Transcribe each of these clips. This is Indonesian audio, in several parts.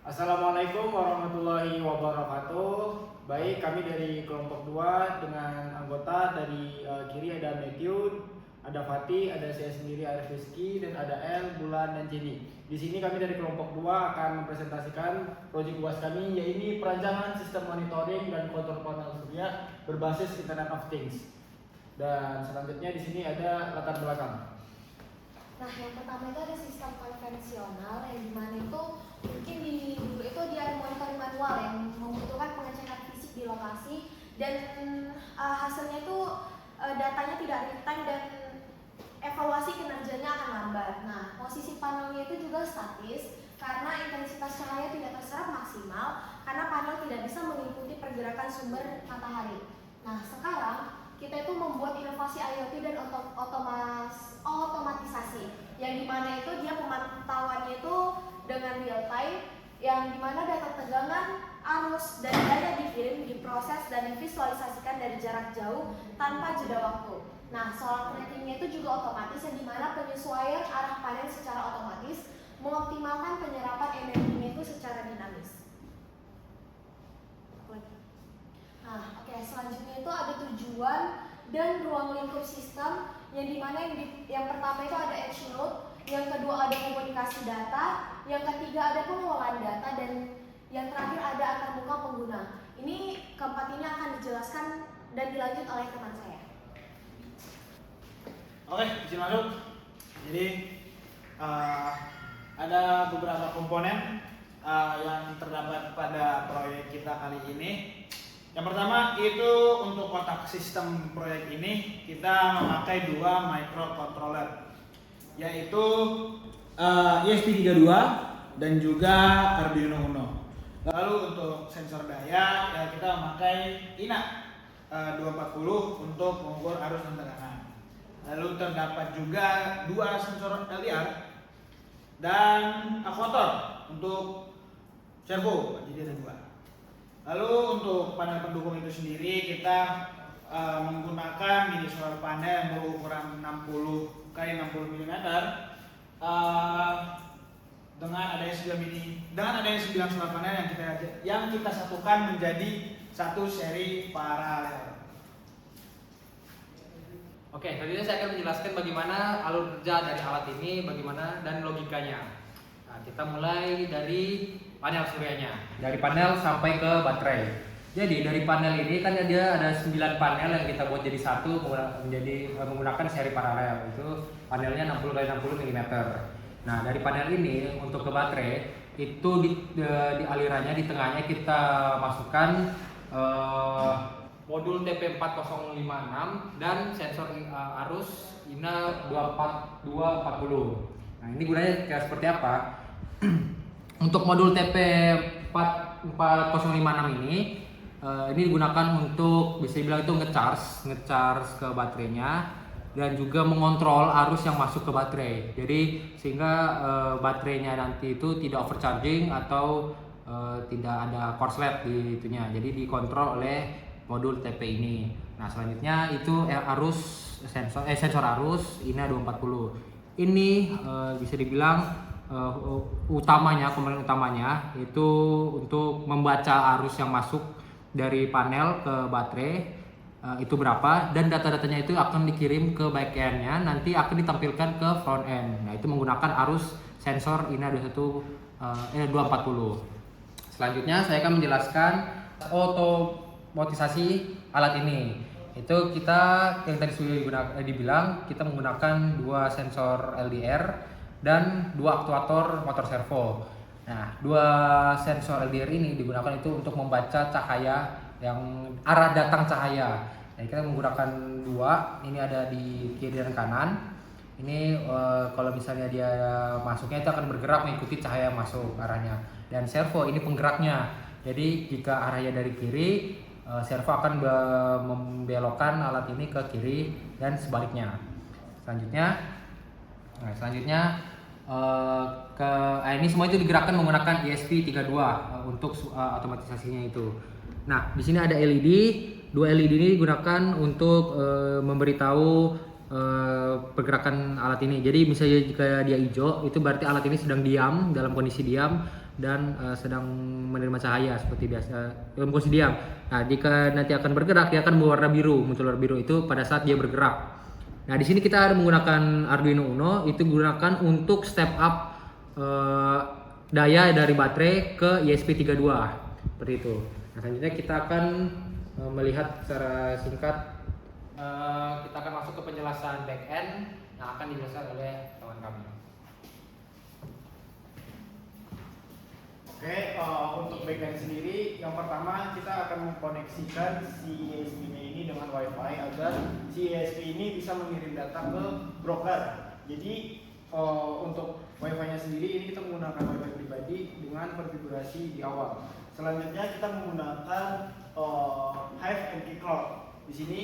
Assalamualaikum warahmatullahi wabarakatuh. Baik, kami dari kelompok 2 dengan anggota dari kiri ada Matthew, ada Fatih, ada saya sendiri Arif Rizky, dan ada El, Bulan, dan Jenny. Di sini kami dari kelompok 2 akan mempresentasikan proyek UAS kami, yaitu perancangan sistem monitoring dan kontrol panel surya berbasis Internet of Things. Dan selanjutnya di sini ada latar belakang. Nah, yang pertama itu ada sistem konvensional yang dimana itu mungkin dulu itu dia monitoring manual yang membutuhkan pengecekan fisik di lokasi dan hasilnya itu datanya tidak real time dan evaluasi kinerjanya akan lambat. Nah, posisi panelnya itu juga statis karena intensitas cahaya tidak terserap maksimal karena panel tidak bisa mengikuti pergerakan sumber matahari. Nah, sekarang kita itu membuat inovasi IoT dan otomatisasi yang dimana itu dia pemantauannya itu dengan real time yang dimana data tegangan, arus, dan daya dikirim, diproses, dan divisualisasikan dari jarak jauh tanpa jeda waktu. Nah, solar tracking-nya itu juga otomatis yang dimana penyesuaian arah panel secara otomatis mengoptimalkan penyerapan energinya itu secara dinamis. Nah, selanjutnya itu ada tujuan dan ruang lingkup sistem yang dimana yang pertama itu ada edge node, yang kedua ada komunikasi data, yang ketiga ada pengelolaan data, dan yang terakhir ada antarmuka pengguna. Ini keempat ini akan dijelaskan dan dilanjut oleh teman saya. Oke, izin masuk. Jadi ada beberapa komponen yang terdapat pada proyek kita kali ini. Yang pertama itu untuk kotak sistem proyek ini kita memakai 2 microcontroller, yaitu ESP32 dan juga Arduino Uno. Lalu untuk sensor daya ya kita memakai INA 240 untuk mengukur arus dan tekanan. Lalu terdapat juga 2 sensor LDR dan aktuator untuk servo, jadi ada 2. Lalu untuk panel pendukung itu sendiri kita menggunakan mini solar panel yang berukuran 60 x 60 mm dengan adanya 9 solar panel yang kita satukan menjadi satu seri paralel. Oke, tadi saya akan menjelaskan bagaimana alur kerja dari alat ini, bagaimana dan logikanya. Nah, kita mulai dari panel suryanya, dari panel sampai ke baterai. Jadi dari panel ini kan dia ada 9 panel yang kita buat jadi satu menggunakan seri paralel. Itu panelnya 60 x 60 mm. Nah, dari panel ini untuk ke baterai itu di alirannya di tengahnya kita masukkan modul TP4056 dan sensor arus INA 240. Nah, ini gunanya kayak seperti apa? Untuk modul TP4056 ini digunakan untuk bisa dibilang itu ngecharge ke baterainya dan juga mengontrol arus yang masuk ke baterai. Jadi sehingga baterainya nanti itu tidak overcharging atau tidak ada korslet di itunya. Jadi dikontrol oleh modul TP ini. Nah, selanjutnya itu sensor arus INA 240. Ini bisa dibilang komponen utamanya itu untuk membaca arus yang masuk dari panel ke baterai itu berapa, dan data-datanya itu akan dikirim ke backend-nya, nanti akan ditampilkan ke front end. Nah, itu menggunakan arus sensor INA 240. Selanjutnya saya akan menjelaskan otomatisasi alat ini. Itu kita yang tadi sudah dibilang kita menggunakan 2 sensor LDR dan 2 aktuator motor servo. Nah, 2 sensor LDR ini digunakan itu untuk membaca cahaya yang arah datang cahaya. Nah, kita menggunakan 2, ini ada di kiri dan kanan. Ini kalau misalnya dia masuknya itu akan bergerak mengikuti cahaya masuk arahnya. Dan servo ini penggeraknya. Jadi jika arahnya dari kiri, servo akan membelokkan alat ini ke kiri dan sebaliknya. Selanjutnya ini semua itu digerakkan menggunakan ESP32 untuk otomatisasinya itu. Nah, di sini ada LED. 2 LED ini digunakan untuk memberitahu pergerakan alat ini. Jadi misalnya jika dia hijau, itu berarti alat ini sedang diam, dalam kondisi diam. dan sedang menerima cahaya seperti biasa dalam kondisi diam. Nah, jika nanti akan bergerak dia akan berwarna biru, muncul warna biru itu pada saat dia bergerak. Nah, di sini kita ada menggunakan Arduino Uno, itu digunakan untuk step up daya dari baterai ke ESP32 seperti itu. Nah, selanjutnya kita akan melihat secara singkat, kita akan masuk ke penjelasan back end yang akan dijelaskan oleh kawan kami. Oke, untuk backend sendiri, yang pertama kita akan mengkoneksikan si ESP-nya ini dengan WiFi agar si ESP ini bisa mengirim data ke broker. Jadi untuk WiFi-nya sendiri ini kita menggunakan WiFi pribadi dengan konfigurasi di awal. Selanjutnya kita menggunakan Hive MQ Cloud. Di sini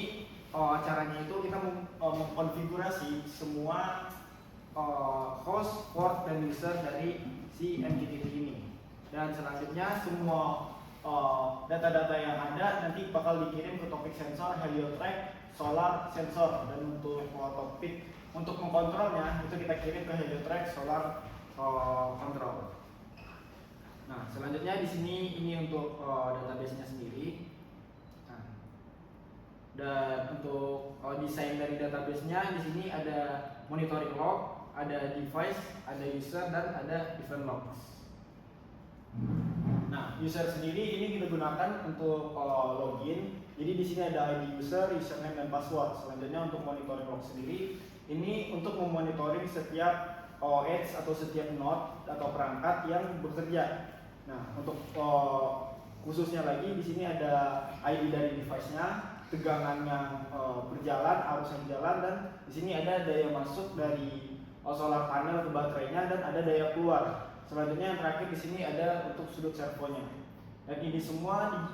caranya itu kita mengkonfigurasi semua host, port, dan user dari si MQTT ini. Dan selanjutnya semua data-data yang ada nanti bakal dikirim ke topik sensor, heliotrack, solar, sensor. Dan untuk topik untuk mengkontrolnya itu kita kirim ke heliotrack, solar, control. Nah, selanjutnya di sini ini untuk database-nya sendiri. Nah, dan untuk desain dari database-nya di sini ada monitoring log, ada device, ada user, dan ada event logs. Nah, user sendiri ini kita gunakan untuk login. Jadi di sini ada ID user, username, dan password. Selanjutnya untuk monitoring log sendiri, ini untuk memonitoring setiap edge atau setiap node atau perangkat yang bekerja. Nah, untuk khususnya lagi di sini ada ID dari device-nya, tegangan yang berjalan, arus yang berjalan, dan di sini ada daya masuk dari solar panel ke baterainya dan ada daya keluar. Selanjutnya yang terakhir di sini ada untuk sudut servonya. Dan ini semua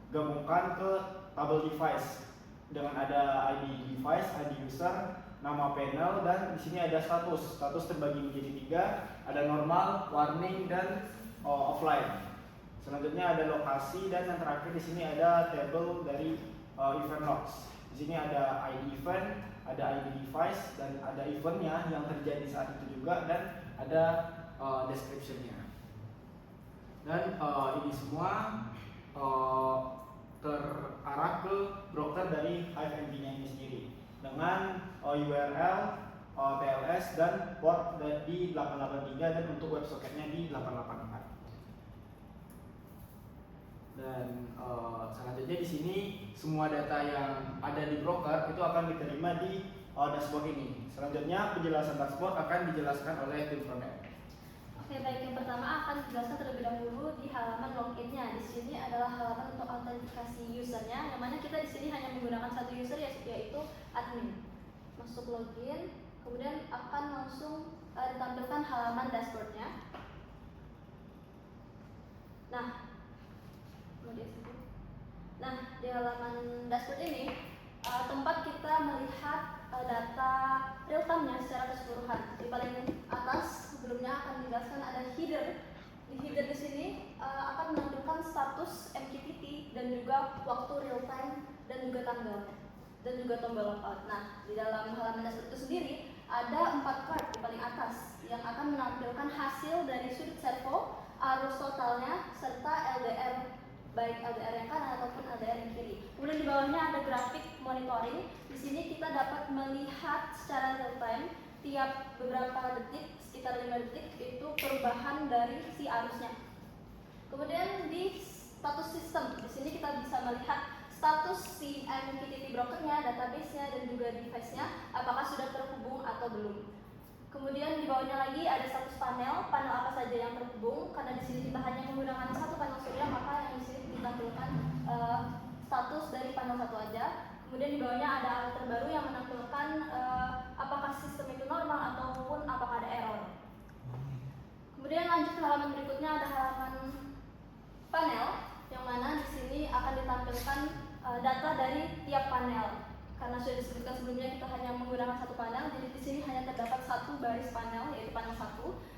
digabungkan ke tabel device dengan ada ID device, ID user, nama panel, dan di sini ada status. Status terbagi menjadi 3, ada normal, warning, dan offline. Selanjutnya ada lokasi, dan yang terakhir di sini ada table dari event logs. Di sini ada ID event, ada ID device, dan ada eventnya yang terjadi saat itu juga, dan ada description-nya. Dan ini semua terarah ke broker dari Hive MQ-nya ini sendiri dengan URL, TLS, dan port di 883, dan untuk WebSocket-nya di 884. Dan selanjutnya di sini semua data yang ada di broker itu akan diterima di dashboard ini. Selanjutnya penjelasan dashboard akan dijelaskan oleh tim frontend. Oke, baik, yang pertama akan dijelaskan terlebih dahulu di halaman login-nya. Di sini adalah halaman untuk autentikasi usernya, yang mana kita di sini hanya menggunakan satu user yaitu admin. Masuk login, kemudian akan langsung ditampilkan halaman dashboardnya. Nah, di halaman dashboard ini tempat kita melihat data real time-nya secara keseluruhan. Di paling atas sebelumnya akan dijelaskan ada header. Di header di sini akan menampilkan status MQTT dan juga waktu real time dan juga tanggalnya dan juga tombol logout. Nah, di dalam halaman dashboard itu sendiri ada 4 card di paling atas yang akan menampilkan hasil dari sudut servo, arus totalnya, serta LDR, baik LDR yang kanan ataupun LDR yang kiri. Kemudian di bawahnya ada grafik monitoring. Di sini kita dapat melihat secara real time tiap beberapa detik, sekitar 5 detik itu perubahan dari si arusnya. Kemudian di status sistem, di sini kita bisa melihat status si MQTT brokernya, database-nya, dan juga device-nya, apakah sudah terhubung atau belum. Kemudian di bawahnya lagi ada status panel apa saja yang terhubung. Karena di sini kita hanya menggunakan satu panel surya, maka yang di sini ditampilkan status dari panel satu aja. Kemudian di bawahnya ada alat terbaru yang menampilkan apakah sistem itu normal ataupun apakah ada error. Kemudian lanjut ke halaman berikutnya, ada halaman panel, yang mana di sini akan ditampilkan data dari tiap panel. Karena sudah disebutkan sebelumnya kita hanya menggunakan satu panel, jadi di sini hanya terdapat satu baris panel, yaitu panel 1.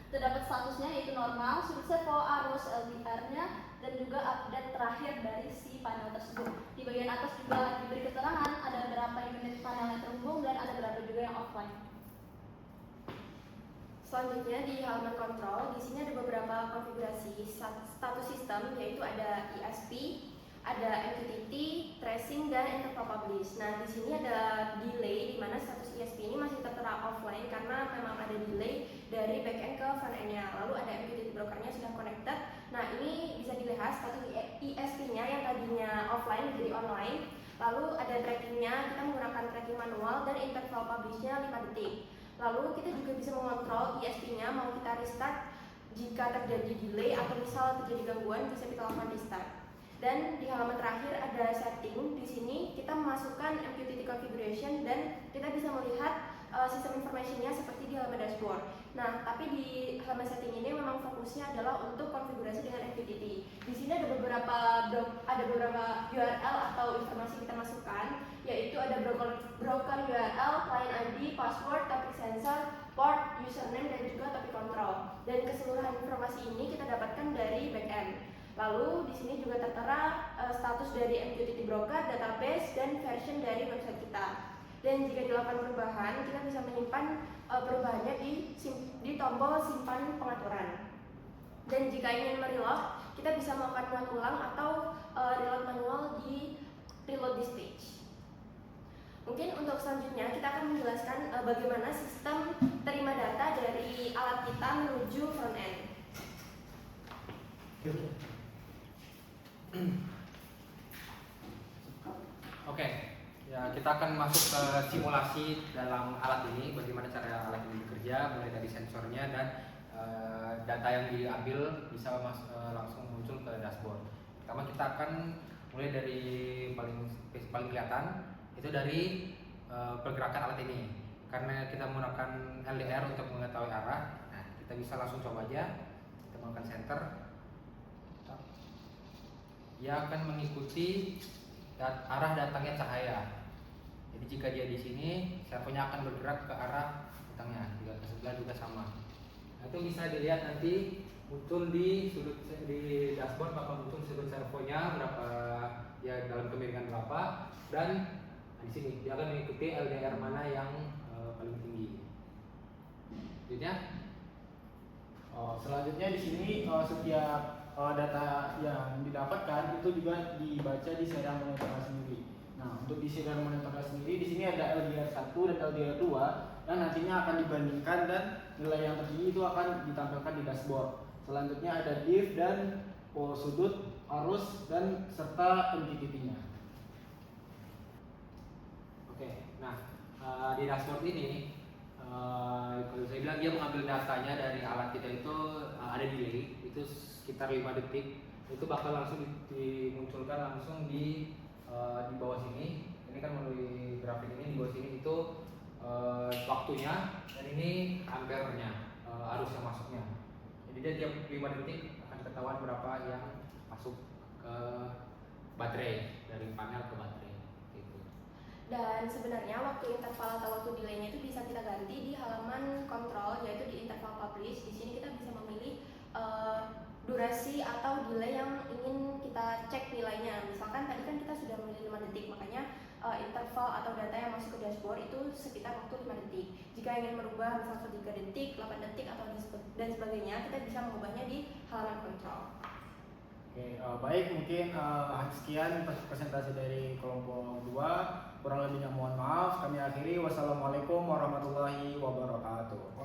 Terdapat statusnya yaitu normal, sudut servo, arus, LDR-nya, dan juga update terakhir dari si panel tersebut. Di bagian atas juga diberi keterangan ada berapa unit panel yang terhubung dan ada berapa juga yang offline. Selanjutnya di halaman kontrol, di sini ada beberapa konfigurasi status sistem, yaitu ada ESP, ada MQTT, tracing, dan interval publish. Nah, di sini ada delay, di mana status ESP ini masih tertera offline karena memang ada delay dari backend ke frontend-nya. Lalu ada MQTT brokernya sudah connected. Nah, ini bisa dilihat status ESP-nya yang tadinya offline jadi online. Lalu ada trackingnya, kita menggunakan tracking manual, dan interval publish-nya 5 detik. Lalu kita juga bisa mengontrol ESP-nya, mau kita restart jika terjadi delay atau misal terjadi gangguan bisa kita lakukan restart. Dan di halaman terakhir ada setting. Di sini kita memasukkan MQTT configuration dan kita bisa melihat sistem informationnya seperti di halaman dashboard. Nah, tapi di halaman setting ini memang fokusnya adalah untuk konfigurasi dengan MQTT. Di sini ada beberapa URL atau informasi kita masukkan, yaitu ada broker URL, client ID, password, topic sensor, port, username, dan juga topic control. Dan keseluruhan informasi ini kita dapatkan dari backend. Lalu di sini juga tertera status dari MQTT broker, database, dan version dari website kita. Dan jika dilakukan perubahan, kita bisa menyimpan perubahannya di tombol simpan pengaturan. Dan jika ingin mereload, kita bisa melakukan muat ulang atau reload manual di reload this page. Mungkin untuk selanjutnya kita akan menjelaskan bagaimana sistem terima data dari alat kita menuju front end. Oke, ya kita akan masuk ke simulasi dalam alat ini, bagaimana cara alat ini bekerja, mulai dari sensornya dan data yang diambil bisa langsung muncul ke dashboard. Pertama kita akan mulai dari paling kelihatan, itu dari pergerakan alat ini. Karena kita menggunakan LDR untuk mengetahui arah, nah kita bisa langsung coba aja. Kita menggunakan center. Dia akan mengikuti arah datangnya cahaya. Jadi jika dia di sini, servonya akan bergerak ke arah datangnya. Jika ke sebelah juga sama. Nah, itu bisa dilihat nanti muncul di dashboard, bakal muncul sudut servonya berapa, ya dalam kemiringan berapa, dan di sini dia akan mengikuti LDR mana yang paling tinggi. Selanjutnya di sini setiap data yang didapatkan itu juga dibaca di serial monitornya sendiri. Nah, untuk di serial monitornya sendiri di sini ada LDR 1 dan LDR 2 yang nantinya akan dibandingkan dan nilai yang tertinggi itu akan ditampilkan di dashboard. Selanjutnya ada div dan sudut, arus, dan serta MQTT-nya. Oke, nah di dashboard ini kalau saya bilang dia mengambil datanya dari alat kita itu ada delay itu sekitar 5 detik, itu bakal langsung dimunculkan langsung di bawah sini. Ini kan melalui grafik ini, di bawah sini itu waktunya, dan ini ampernya, arus yang masuknya. Jadi dia tiap 5 detik akan ketahuan berapa yang masuk ke baterai, dari panel ke baterai gitu. Dan sebenarnya waktu interval atau waktu delaynya itu bisa kita ganti di halaman kontrol, yaitu di interval publish. Di sini kita bisa memilih durasi atau delay yang ingin kita cek nilainya. Misalkan tadi kan kita sudah memilih 5 detik, makanya interval atau data yang masuk ke dashboard itu sekitar waktu 5 detik. Jika ingin merubah misalnya 3 detik, 8 detik atau dan sebagainya, kita bisa mengubahnya di halaman kontrol. Oke, baik, mungkin sekian presentasi dari kelompok 2. Kurang lebihnya mohon maaf. Kami akhiri. Wassalamualaikum warahmatullahi wabarakatuh.